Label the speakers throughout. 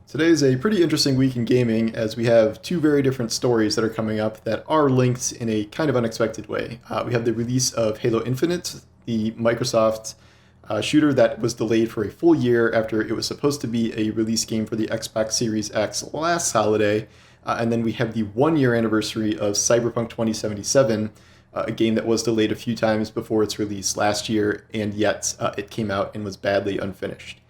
Speaker 1: Today is a pretty interesting week in gaming as we have two very different stories that are coming up that are linked in a kind of unexpected way. We have the release of Halo Infinite, the Microsoft shooter that was delayed for a full year after it was supposed to be a release game for the Xbox Series X last holiday. And then we have the 1 year anniversary of Cyberpunk 2077, a game that was delayed a few times before its release last year, and yet it came out and was badly unfinished.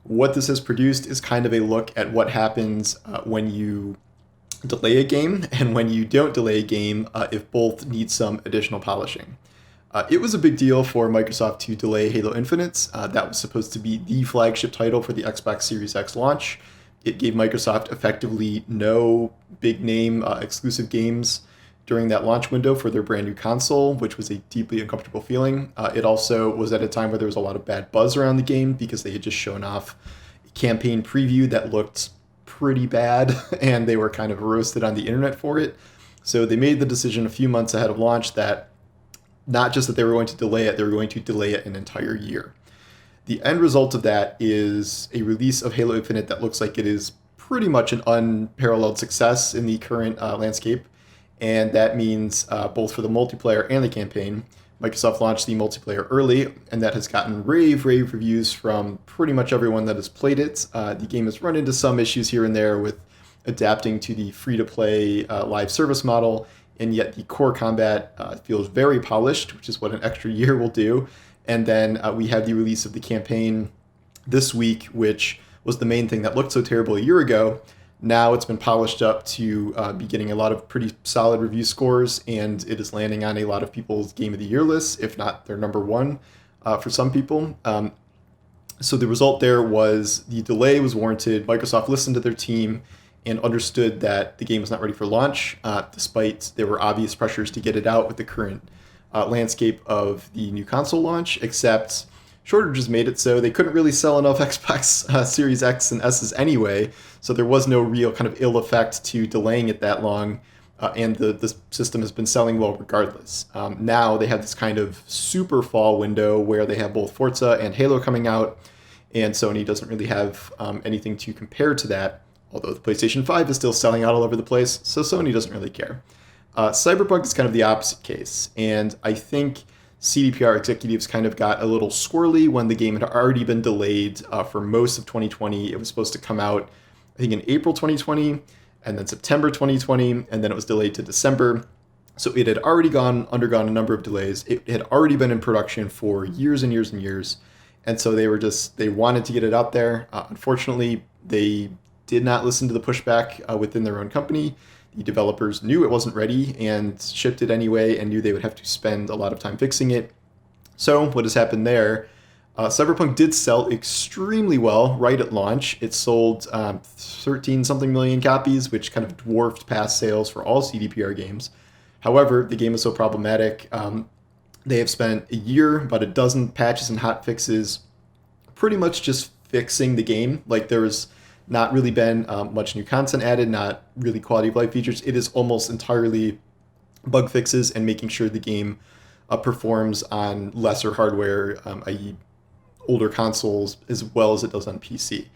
Speaker 1: What this has produced is kind of a look at what happens when you delay a game and when you don't delay a game if both need some additional polishing. It was a big deal for Microsoft to delay Halo Infinite. That was supposed to be the flagship title for the Xbox Series X launch. It gave Microsoft effectively no big name exclusive games during that launch window for their brand new console, which was a deeply uncomfortable feeling. It also was at a time where there was a lot of bad buzz around the game because they had just shown off a campaign preview that looked pretty bad, and they were kind of roasted on the internet for it. So they made the decision a few months ahead of launch that not just that they were going to delay it, they were going to delay it an entire year. The end result of that is a release of Halo Infinite that looks like it is pretty much an unparalleled success in the current landscape. And that means both for the multiplayer and the campaign. Microsoft launched the multiplayer early, and that has gotten rave reviews from pretty much everyone that has played it. The game has run into some issues here and there with adapting to the free-to-play live service model, and yet the core combat feels very polished, which is what an extra year will do. And then we had the release of the campaign this week, which was the main thing that looked so terrible a year ago. Now it's been polished up to be getting a lot of pretty solid review scores, and it is landing on a lot of people's Game of the Year lists, if not their number one for some people. So the result there was the delay was warranted. Microsoft listened to their team and understood that the game was not ready for launch, despite there were obvious pressures to get it out with the current landscape of the new console launch, except shortages made it so they couldn't really sell enough Xbox Series X and S's anyway, so there was no real kind of ill effect to delaying it that long, and the system has been selling well regardless. Now they have this kind of super fall window where they have both Forza and Halo coming out, and Sony doesn't really have anything to compare to that, although the PlayStation 5 is still selling out all over the place, so Sony doesn't really care. Cyberpunk is kind of the opposite case, and I think CDPR executives kind of got a little squirrely when the game had already been delayed for most of 2020. It was supposed to come out, I think, in April 2020, and then September 2020, and then it was delayed to December. So it had already undergone a number of delays. It had already been in production for years and years and years, and so they wanted to get it out there. Unfortunately, they did not listen to the pushback within their own company. The developers knew it wasn't ready and shipped it anyway and knew they would have to spend a lot of time fixing it. So what has happened there? Cyberpunk did sell extremely well right at launch. It sold 13 something million copies, which kind of dwarfed past sales for all CDPR games. However, the game is so problematic. They have spent a year, about a dozen patches and hot fixes, pretty much just fixing the game. Like there was not really been much new content added, not really quality of life features. It is almost entirely bug fixes and making sure the game performs on lesser hardware, i.e. older consoles, as well as it does on PC.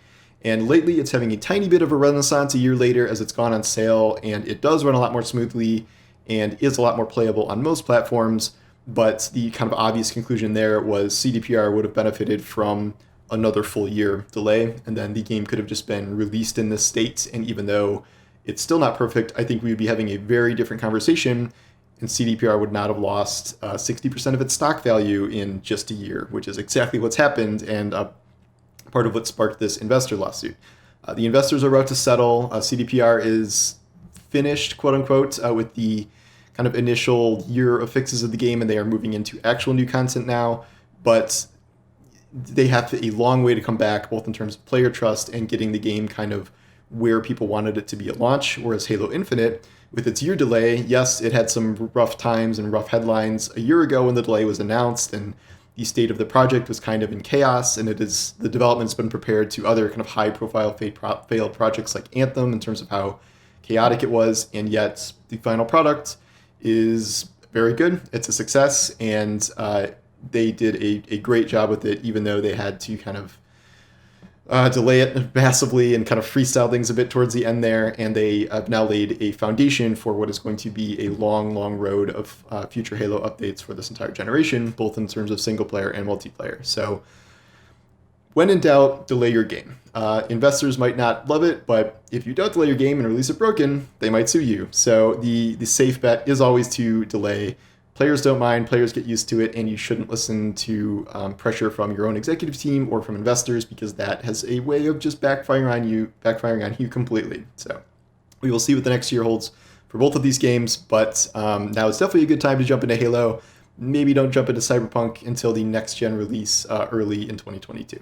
Speaker 1: And lately it's having a tiny bit of a renaissance a year later as it's gone on sale, and it does run a lot more smoothly and is a lot more playable on most platforms, but the kind of obvious conclusion there was CDPR would have benefited from another full year delay, and then the game could have just been released in this state. And even though it's still not perfect, I think we would be having a very different conversation, and CDPR would not have lost 60% of its stock value in just a year, which is exactly what's happened, and part of what sparked this investor lawsuit. The investors are about to settle. CDPR is finished, quote unquote, with the kind of initial year of fixes of the game, and they are moving into actual new content now, but they have a long way to come back, both in terms of player trust and getting the game kind of where people wanted it to be at launch. Whereas Halo Infinite, with its year delay, yes, it had some rough times and rough headlines a year ago when the delay was announced, and the state of the project was kind of in chaos, and the development's been prepared to other kind of high-profile failed projects like Anthem in terms of how chaotic it was, and yet the final product is very good. It's a success, and they did a great job with it, even though they had to kind of delay it massively and kind of freestyle things a bit towards the end there. And they have now laid a foundation for what is going to be a long, long road of future Halo updates for this entire generation, both in terms of single player and multiplayer. So when in doubt, delay your game. Investors might not love it, but if you don't delay your game and release it broken, they might sue you. So the safe bet is always to delay. Players don't mind, players get used to it, and you shouldn't listen to pressure from your own executive team or from investors, because that has a way of just backfiring on you completely. So we will see what the next year holds for both of these games, but now it's definitely a good time to jump into Halo. Maybe don't jump into Cyberpunk until the next gen release early in 2022.